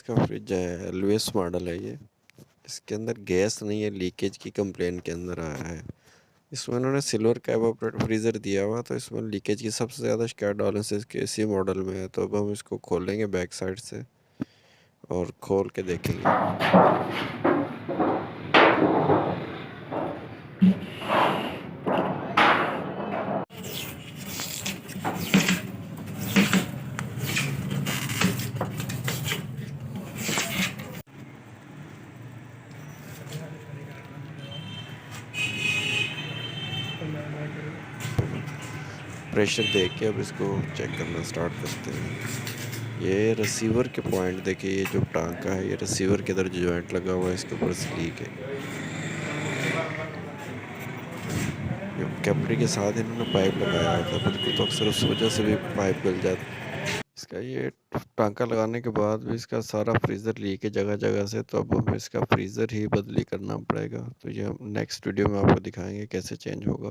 का फ्रिज है, LVS model है ये। इसके अंदर गैस नहीं है, लीकेज की कंप्लेन के अंदर आया है। इसमें उन्होंने सिल्वर का एवापोरेटर फ्रीज़र दिया हुआ, तो इसमें लीकेज की सबसे ज़्यादा शिकायत डॉलेंस के इसी मॉडल में है। तो अब हम इसको खोलेंगे बैक साइड से और खोल के देखेंगे। प्रेशर देख के अब इसको चेक करना स्टार्ट करते हैं। ये रिसीवर के पॉइंट देखिए, ये जो टांका है ये रिसीवर के इधर जो जॉइंट लगा हुआ है इसके ऊपर से लीक है। ये कैपरी के साथ इन्होंने पाइप लगाया होता है बिल्कुल, तो अक्सर उस वजह से भी पाइप गल जाता है। इसका ये टांका लगाने के बाद भी इसका सारा फ्रीज़र लीक है जगह जगह से, तो अब हमें इसका फ्रीज़र ही बदली करना पड़ेगा। तो ये हम नेक्स्ट वीडियो में आपको दिखाएंगे कैसे चेंज होगा।